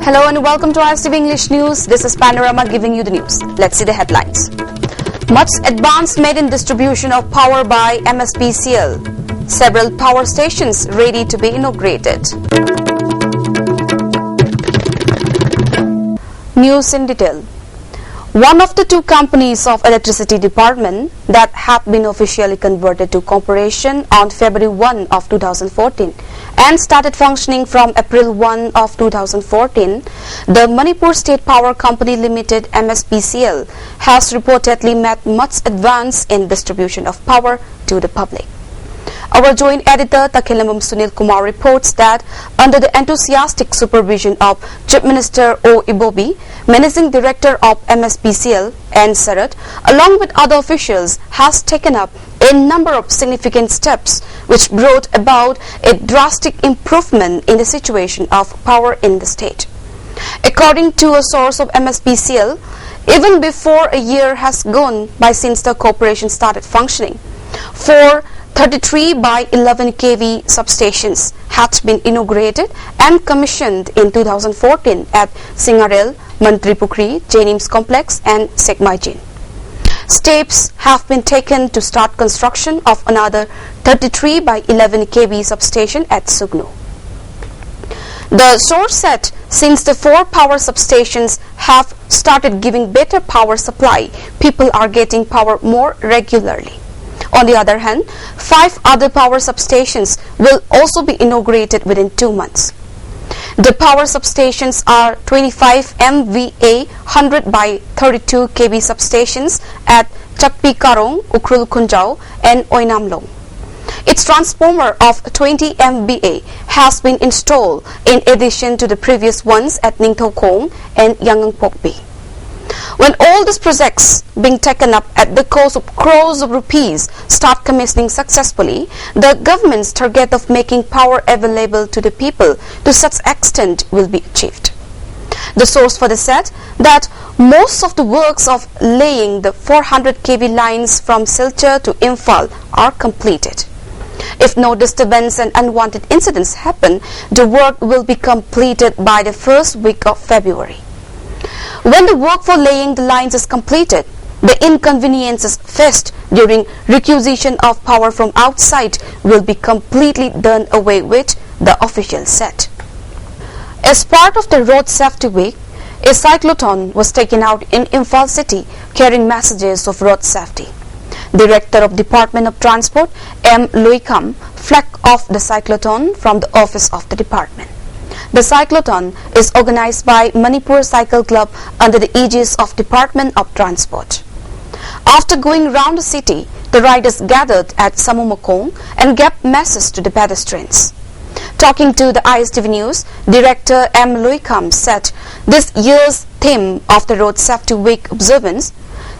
Hello and welcome to ISTV English News. This is Panorama giving you the news. Let's see the headlines. Much advance made in distribution of power by MSPCL. Several power stations ready to be inaugurated. News in detail. One of the two companies of electricity department that had been officially converted to corporation on February 1 of 2014 and started functioning from April 1 of 2014, the Manipur State Power Company Limited MSPCL has reportedly made much advance in distribution of power to the public. Our joint editor Takhilamam Sunil Kumar reports that under the enthusiastic supervision of Chief Minister O. Ibobi, Managing Director of MSPCL N. Sarat, along with other officials, has taken up a number of significant steps which brought about a drastic improvement in the situation of power in the state. According to a source of MSPCL, even before a year has gone by since the corporation started functioning, 4 33 by 11 kV substations had been inaugurated and commissioned in 2014 at Singarel, Mantripukri, Jenims Complex and Sekmaijin. Steps have been taken to start construction of another 33 by 11 kV substation at Sugnu. The source said since the 4 power substations have started giving better power supply, people are getting power more regularly. On the other hand, 5 other power substations will also be inaugurated within 2 months. The power substations are 25 MVA 100 by 32 kV substations at Chakpi Karong, Ukrul Kunjao and Oinamlong. Its transformer of 20 MVA has been installed in addition to the previous ones at Ningthokong and Yangon-Pokpi. When all these projects being taken up at the cost of crores of rupees start commissioning successfully, the government's target of making power available to the people to such extent will be achieved. The source for this said that most of the works of laying the 400 kV lines from Silchar to Imphal are completed. If no disturbance and unwanted incidents happen, the work will be completed by the first week of February. When the work for laying the lines is completed, the inconveniences faced during requisition of power from outside will be completely done away with, the official said. As part of the Road Safety Week, a cyclotron was taken out in Imphal city carrying messages of road safety. Director of Department of Transport M. Luikam flagged off the cyclotron from the office of the department. The cyclotron is organized by Manipur Cycle Club under the aegis of Department of Transport. After going round the city, the riders gathered at Samumakong and gave messages to the pedestrians. Talking to the ISTV News, Director M. Luikam said this year's theme of the Road Safety Week observance,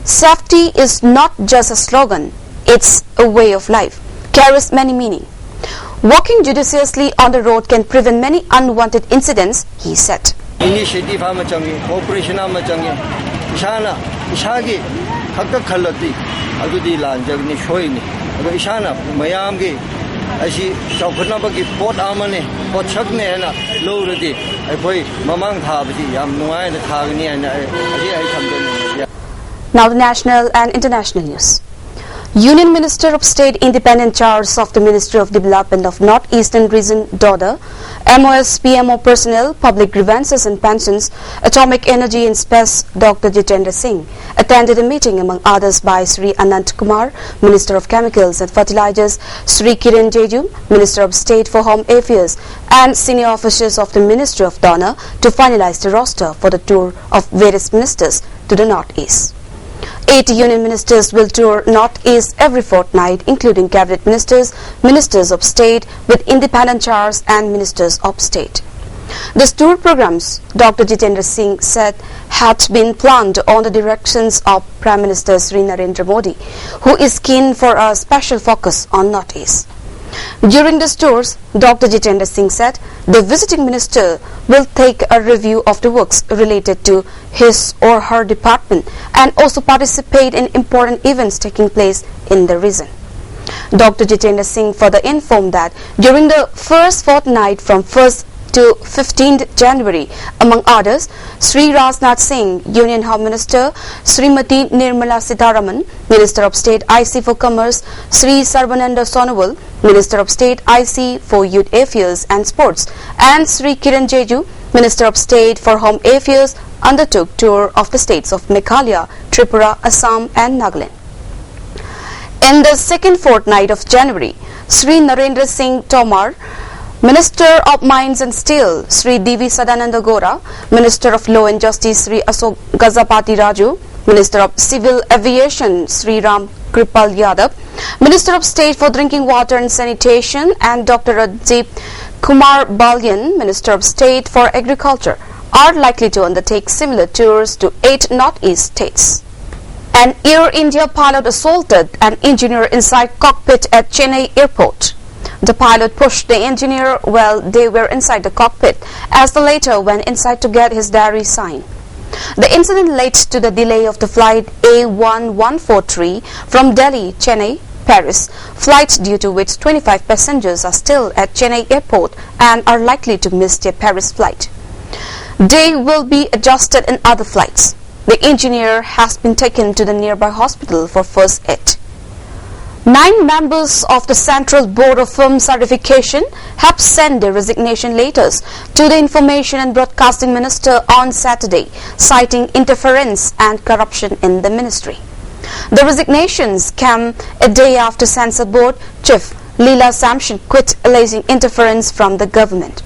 safety is not just a slogan, it's a way of life, carries many meanings. Walking judiciously on the road can prevent many unwanted incidents, he said. Initiative cooperation Ishana Ishagi Hakka Khalati Agudi Lanjagni Shoini Ishana Mayamgi Ashi Shakunabaki Port Amane Port Chakne Loradi Apoi Mamang Habdi Yam Nuai the Kagni and Now the national and international news. Union Minister of State Independent Charge of the Ministry of Development of North-Eastern Region, DODA, MOS PMO Personnel, Public Grievances and Pensions, Atomic Energy and Space, Dr. Jitendra Singh, attended a meeting among others by Sri Anant Kumar, Minister of Chemicals and Fertilizers, Sri Kiran Jeju, Minister of State for Home Affairs, and senior officials of the Ministry of Donor to finalize the roster for the tour of various ministers to the North-East. 8 union ministers will tour North-East every fortnight, including cabinet ministers, ministers of state with independent charge and ministers of state. These tour programs, Dr. Jitendra Singh said, had been planned on the directions of Prime Minister Sri Narendra Modi, who is keen for a special focus on North-East. During these tours, Dr. Jitendra Singh said the visiting minister will take a review of the works related to his or her department and also participate in important events taking place in the region. Dr. Jitendra Singh further informed that during the first fortnight from 1st to 15th January. Among others, Sri Rajnath Singh, Union Home Minister, Srimati Nirmala Sitharaman, Minister of State IC for Commerce, Sri Sarvananda Sonowal, Minister of State IC for Youth Affairs and Sports, and Sri Kiran Jeju, Minister of State for Home Affairs, undertook tour of the states of Meghalaya, Tripura, Assam and Nagaland. In the second fortnight of January, Sri Narendra Singh Tomar, Minister of Mines and Steel, Sri Devi Sadananda Gora, Minister of Law and Justice, Sri Ashok Gazapati Raju, Minister of Civil Aviation, Sri Ram Kripal Yadav, Minister of State for Drinking Water and Sanitation, and Dr. Rajeev Kumar Balyan, Minister of State for Agriculture, are likely to undertake similar tours to 8 northeast states. An Air India pilot assaulted an engineer inside cockpit at Chennai airport. The pilot pushed the engineer while they were inside the cockpit, as the latter went inside to get his diary signed. The incident led to the delay of the flight A1143 from Delhi, Chennai, Paris, flight due to which 25 passengers are still at Chennai airport and are likely to miss their Paris flight. They will be adjusted in other flights. The engineer has been taken to the nearby hospital for first aid. 9 members of the Central Board of Film Certification have sent their resignation letters to the Information and Broadcasting Minister on Saturday, citing interference and corruption in the ministry. The resignations came a day after Censor Board Chief Leela Samson quit, alleging interference from the government.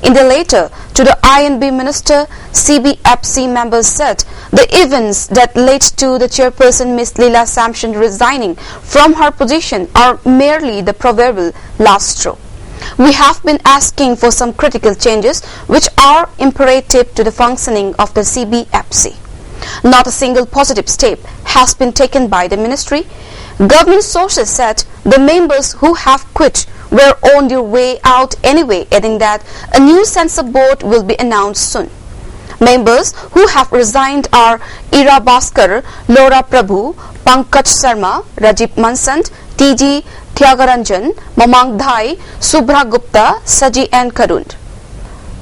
In the letter to the I&B Minister, CBFC members said the events that led to the chairperson Ms. Leela Samson resigning from her position are merely the proverbial last straw. We have been asking for some critical changes which are imperative to the functioning of the CBFC. Not a single positive step has been taken by the ministry. Government sources said the members who have quit were on their way out anyway, adding that a new censor board will be announced soon. Members who have resigned are Ira Bhaskar, Laura Prabhu, Pankaj Sharma, Rajib Mansant, TG Tyagaranjan, Mamang Dhai, Subhra Gupta, Saji and Karund.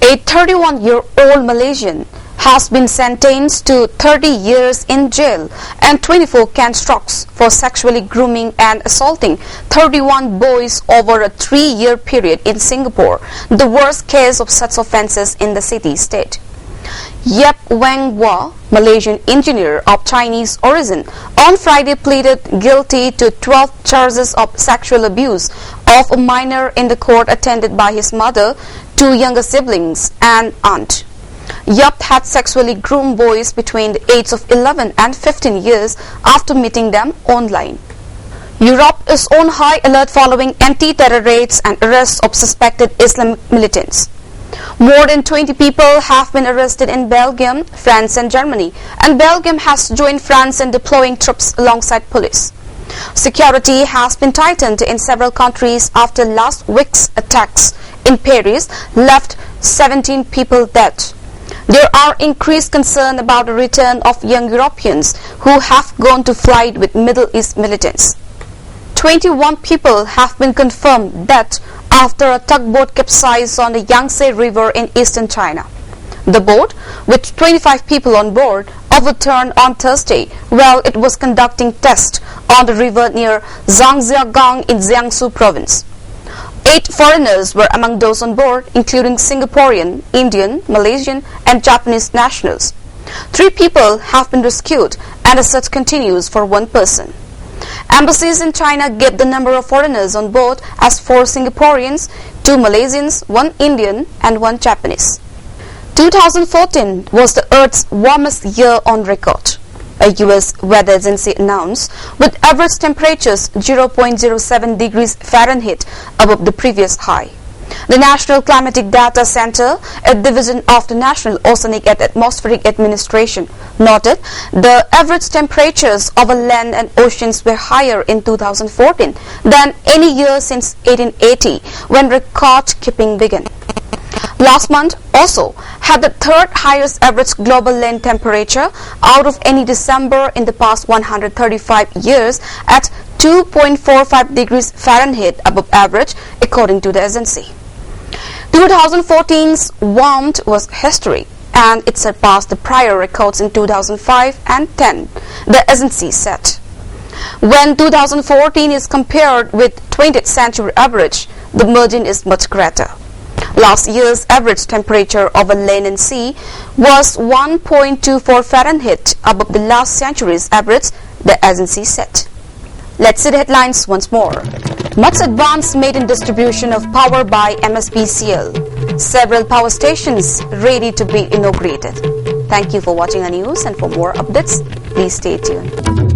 A 31-year-old Malaysian has been sentenced to 30 years in jail and 24 can strokes for sexually grooming and assaulting 31 boys over a 3-year period in Singapore, the worst case of such offences in the city-state. Yap Wang Hua, Malaysian engineer of Chinese origin, on Friday pleaded guilty to 12 charges of sexual abuse of a minor in the court attended by his mother, 2 younger siblings and aunt. Yap had sexually groomed boys between the ages of 11 and 15 years after meeting them online. Europe is on high alert following anti-terror raids and arrests of suspected Islamic militants. More than 20 people have been arrested in Belgium, France and Germany, and Belgium has joined France in deploying troops alongside police. Security has been tightened in several countries after last week's attacks in Paris left 17 people dead. There are increased concern about the return of young Europeans who have gone to flight with Middle East militants. 21 people have been confirmed dead after a tugboat capsized on the Yangtze River in eastern China. The boat, with 25 people on board, overturned on Thursday while it was conducting tests on the river near Zhangjiagang in Jiangsu province. 8 foreigners were among those on board, including Singaporean, Indian, Malaysian and Japanese nationals. 3 people have been rescued and the search continues for 1 person. Embassies in China gave the number of foreigners on board as 4 Singaporeans, 2 Malaysians, 1 Indian and 1 Japanese. 2014 was the Earth's warmest year on record, a US weather agency announced, with average temperatures 0.07 degrees Fahrenheit above the previous high. The National Climatic Data Center, a division of the National Oceanic and Atmospheric Administration, noted the average temperatures over land and oceans were higher in 2014 than any year since 1880, when record-keeping began. Last month also had the 3rd highest average global land temperature out of any December in the past 135 years at 2.45 degrees Fahrenheit above average, according to the agency. 2014's warmth was historic, and it surpassed the prior records in 2005 and 10, the agency said. When 2014 is compared with 20th century average, the margin is much greater. Last year's average temperature over land and sea was 1.24 Fahrenheit above the last century's average, the agency said. Let's see the headlines once more. Much advance made in distribution of power by MSPCL. Several power stations ready to be inaugurated. Thank you for watching our news, and for more updates, please stay tuned.